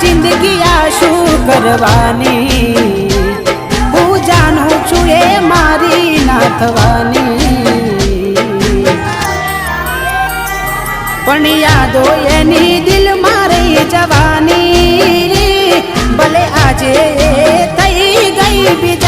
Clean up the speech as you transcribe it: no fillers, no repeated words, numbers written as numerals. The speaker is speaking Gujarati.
જિંદગી આ શું કરવાની હું જાણું છું એ મારી ના થવાની પણ યાદો એની દિલ મારી જવાની ભલે આજે થઈ ગઈ બીજા